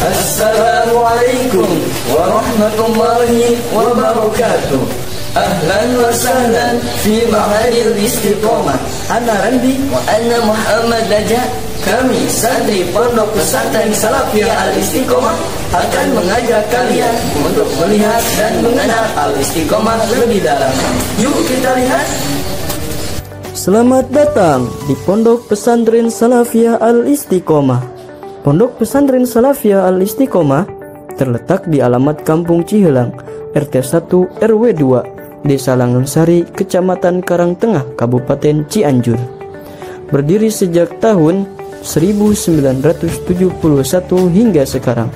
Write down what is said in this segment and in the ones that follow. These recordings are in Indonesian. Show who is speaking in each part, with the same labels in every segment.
Speaker 1: Assalamualaikum warahmatullahi wabarakatuh. Ahlan wa sahlan fi ma'hadil istiqomah. Ana Randi wa ana Muhammad Daja. Kami santri Pondok Pesantren Salafiyah Al-Istiqomah akan mengajak kalian untuk melihat dan mengenal Al-Istiqomah lebih dalam. Yuk kita lihat.
Speaker 2: Selamat datang di Pondok Pesantren Salafiyah Al-Istiqomah. Pondok Pesantren Salafiyah Al-Istiqomah terletak di alamat Kampung Cihelang, RT 1 RW 2, Desa Langgeng-Sari, Kecamatan Karangtengah, Kabupaten Cianjur. Berdiri sejak tahun 1971 hingga sekarang.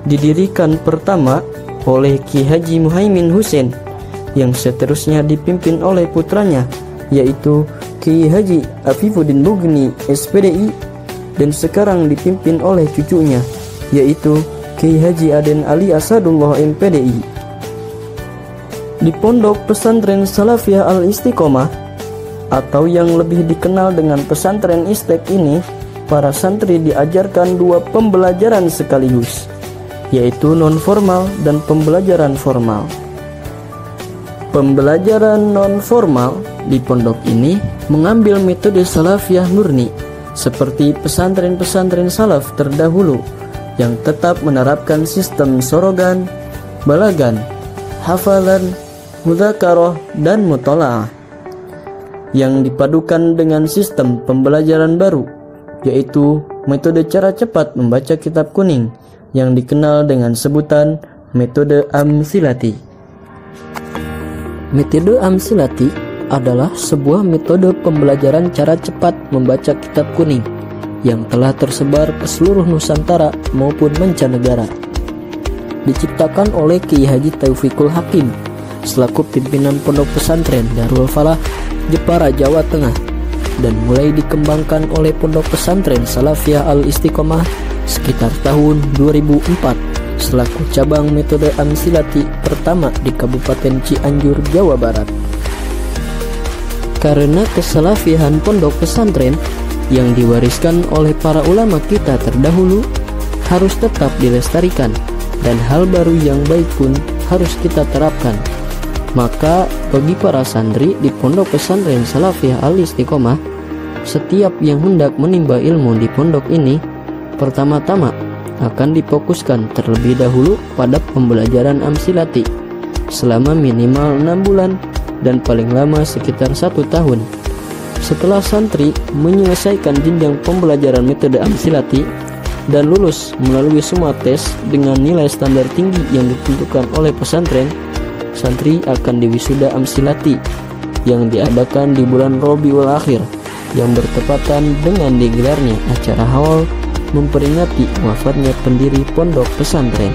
Speaker 2: Didirikan pertama oleh Ki Haji Muhaimin Husein, yang seterusnya dipimpin oleh putranya, yaitu Ki Haji Afifuddin Bugni SPDI, dan sekarang dipimpin oleh cucunya, yaitu Ki Haji Aden Ali Asadullah MPDI. Di Pondok Pesantren Salafiyah Al-Istiqomah, atau yang lebih dikenal dengan pesantren Istek ini, para santri diajarkan dua pembelajaran sekaligus, yaitu non-formal dan pembelajaran formal. Pembelajaran non-formal di pondok ini mengambil metode Salafiyah murni, seperti pesantren-pesantren salaf terdahulu yang tetap menerapkan sistem sorogan, balagan, hafalan, mudzakarah, dan mutola'ah, yang dipadukan dengan sistem pembelajaran baru, yaitu metode cara cepat membaca kitab kuning yang dikenal dengan sebutan metode Amsilati. Metode Amsilati adalah sebuah metode pembelajaran cara cepat membaca kitab kuning yang telah tersebar ke seluruh Nusantara maupun mancanegara. Diciptakan oleh Kiai Haji Taufikul Hakim selaku pimpinan Pondok Pesantren Darul Falah, Jepara, Jawa Tengah, dan mulai dikembangkan oleh Pondok Pesantren Salafiyah Al-Istiqomah sekitar tahun 2004 selaku cabang metode Amsilati pertama di Kabupaten Cianjur, Jawa Barat. Karena kesalafiahan pondok pesantren yang diwariskan oleh para ulama kita terdahulu harus tetap dilestarikan, dan hal baru yang baik pun harus kita terapkan. Maka bagi para santri di Pondok Pesantren Salafiyah Al-Istiqomah, setiap yang hendak menimba ilmu di pondok ini pertama-tama akan difokuskan terlebih dahulu pada pembelajaran Amsilati selama minimal 6 bulan dan paling lama sekitar 1 tahun. Setelah santri menyelesaikan jenjang pembelajaran metode Amsilati dan lulus melalui semua tes dengan nilai standar tinggi yang ditentukan oleh pesantren, santri akan diwisuda Amsilati yang diadakan di bulan Rabiul Akhir, yang bertepatan dengan digelarnya acara haul memperingati wafatnya pendiri pondok pesantren.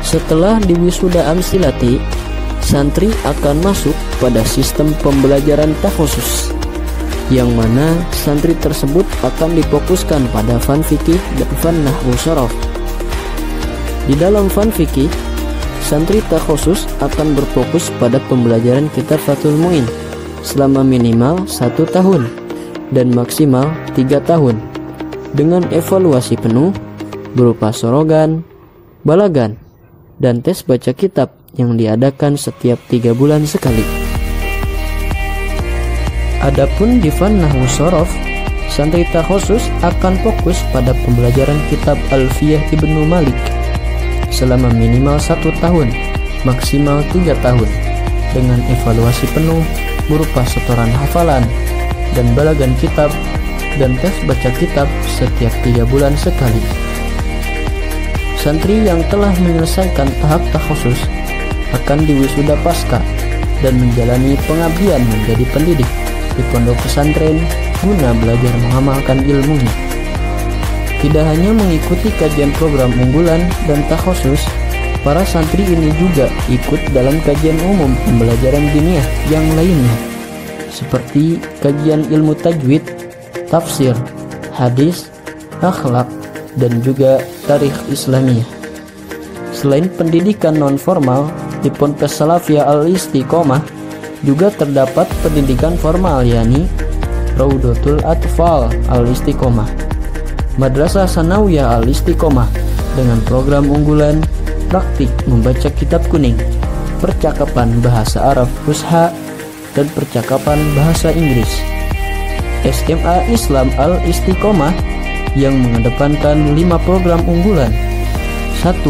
Speaker 2: Setelah diwisuda Amsilati, santri akan masuk pada sistem pembelajaran takhusus, yang mana santri tersebut akan difokuskan pada fan fikih dan fan nahwu shorof. Di dalam fan fikih, santri takhusus akan berfokus pada pembelajaran kitab Fathul Muin selama minimal 1 tahun dan maksimal 3 tahun, dengan evaluasi penuh berupa sorogan, balagan, dan tes baca kitab yang diadakan setiap 3 bulan sekali. Adapun di fan nahwu shorof, santri takhusus akan fokus pada pembelajaran kitab Alfiyah Ibnu Malik selama minimal 1 tahun, maksimal 3 tahun, dengan evaluasi penuh berupa setoran hafalan dan balagan kitab dan tes baca kitab setiap 3 bulan sekali. Santri yang telah menyelesaikan tahap takhusus akan diwisuda pasca dan menjalani pengabdian menjadi pendidik di pondok pesantren guna belajar mengamalkan ilmunya. Tidak hanya mengikuti kajian program unggulan dan takhusus, para santri ini juga ikut dalam kajian umum pembelajaran diniyah yang lainnya, seperti kajian ilmu tajwid, tafsir, hadis, akhlak, dan juga tarikh Islamiyah. Selain pendidikan non-formal, di Pondok Salafiyah Al-Istiqomah juga terdapat pendidikan formal, yakni Raudatul Atfal Al-Istiqomah, Madrasah Sanawiyah Al-Istiqomah dengan program unggulan praktik membaca kitab kuning, percakapan bahasa Arab Fusha, dan percakapan bahasa Inggris. SMA Islam Al-Istiqomah yang mengedepankan 5 program unggulan. 1.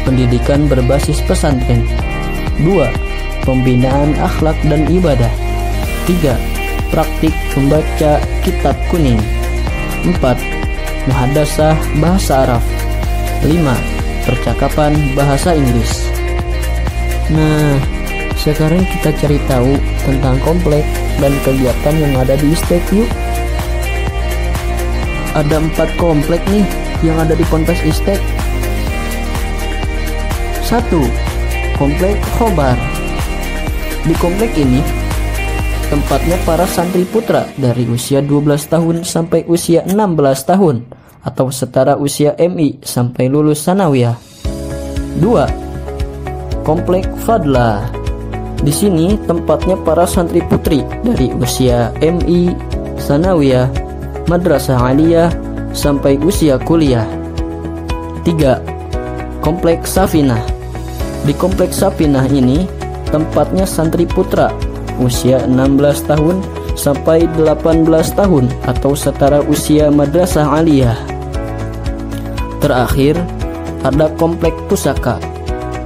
Speaker 2: Pendidikan berbasis pesantren. 2. Pembinaan akhlak dan ibadah. 3. Praktik membaca kitab kuning. 4. Muhadasah bahasa Arab. 5. Percakapan bahasa Inggris. Nah, sekarang kita cari tahu tentang komplek dan kegiatan yang ada di ISTEK yuk. Ada 4 komplek nih yang ada di Ponpes ISTEK. 1. Komplek Khobar. Di komplek ini tempatnya para santri putra dari usia 12 tahun sampai usia 16 tahun atau setara usia MI sampai lulus sanawiyah. 2. Komplek Fadlah. Di sini tempatnya para santri putri dari usia MI, sanawiyah, madrasah aliyah sampai usia kuliah. 3. Komplek Safinah. Di komplek Safinah ini tempatnya santri putra usia 16 tahun sampai 18 tahun atau setara usia madrasah aliyah. Terakhir, ada komplek Pusaka.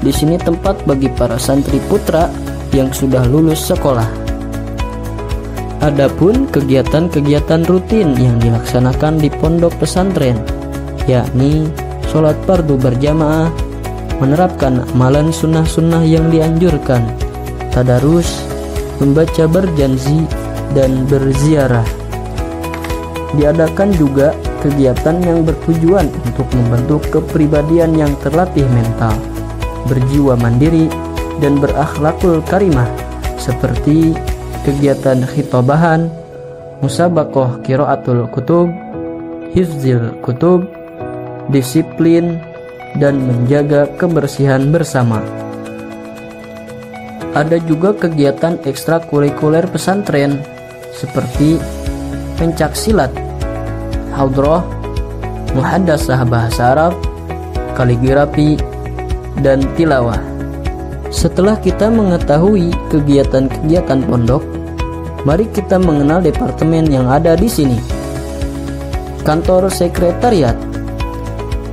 Speaker 2: Di sini tempat bagi para santri putra yang sudah lulus sekolah. Adapun kegiatan-kegiatan rutin yang dilaksanakan di pondok pesantren, yakni sholat fardu berjamaah, menerapkan amalan sunnah-sunnah yang dianjurkan, tadarus, membaca berjanji, dan berziarah. Diadakan juga kegiatan yang bertujuan untuk membentuk kepribadian yang terlatih mental, berjiwa mandiri, dan berakhlakul karimah, seperti kegiatan khitobahan, musabaqah qiraatul kutub, hifzil kutub, disiplin, dan menjaga kebersihan bersama. Ada juga kegiatan ekstrakurikuler pesantren seperti pencak silat, haudroh, muhadasah bahasa Arab, kaligrafi, dan tilawah. Setelah kita mengetahui kegiatan-kegiatan pondok, mari kita mengenal departemen yang ada di sini. Kantor Sekretariat,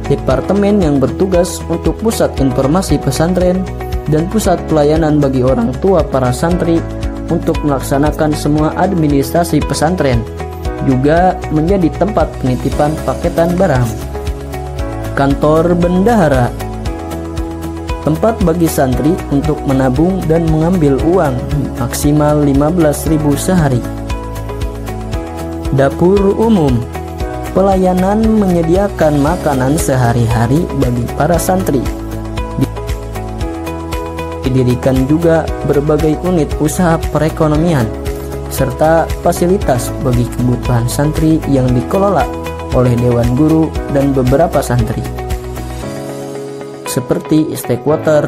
Speaker 2: departemen yang bertugas untuk pusat informasi pesantren dan pusat pelayanan bagi orang tua para santri untuk melaksanakan semua administrasi pesantren, juga menjadi tempat penitipan paketan barang. Kantor Bendahara, tempat bagi santri untuk menabung dan mengambil uang maksimal 15.000 sehari. Dapur Umum, pelayanan menyediakan makanan sehari-hari bagi para santri. Didirikan juga berbagai unit usaha perekonomian serta fasilitas bagi kebutuhan santri yang dikelola oleh Dewan Guru dan beberapa santri, seperti ISTEK Water.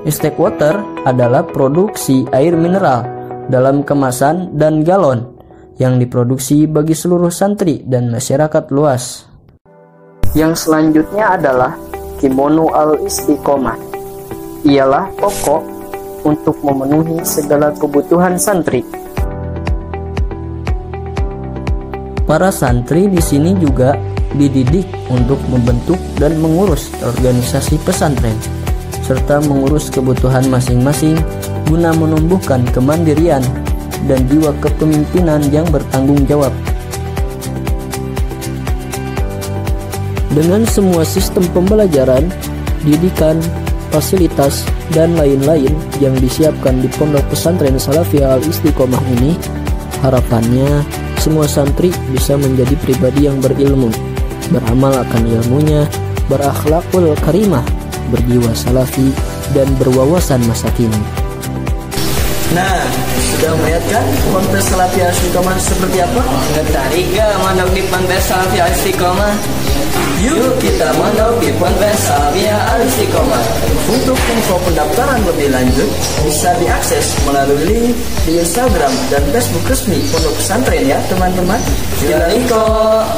Speaker 2: ISTEK Water adalah produksi air mineral dalam kemasan dan galon yang diproduksi bagi seluruh santri dan masyarakat luas. Yang selanjutnya adalah Kimono Al-Istiqomah. Ialah toko untuk memenuhi segala kebutuhan santri. Para santri di sini juga dididik untuk membentuk dan mengurus organisasi pesantren serta mengurus kebutuhan masing-masing guna menumbuhkan kemandirian dan jiwa kepemimpinan yang bertanggung jawab. Dengan semua sistem pembelajaran, didikan, fasilitas, dan lain-lain yang disiapkan di Pondok Pesantren Salafiyah Al-Istiqomah ini, harapannya semua santri bisa menjadi pribadi yang berilmu, beramal akan ilmunya, berakhlakul karimah, berjiwa salafi, dan berwawasan masa kini.
Speaker 1: Nah, Sudah melihat kan Ponpes Salafiyah Istiqomah seperti apa? Tertarik gak mondok di Ponpes Salafiyah Istiqomah? Yuk kita mondok di Ponpes Salafiyah Istiqomah. Untuk info pendaftaran lebih lanjut bisa diakses melalui link di Instagram dan Facebook resmi Pondok Pesantren ya teman-teman.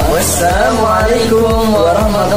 Speaker 1: Wassalamualaikum warahmatullahi wabarakatuh.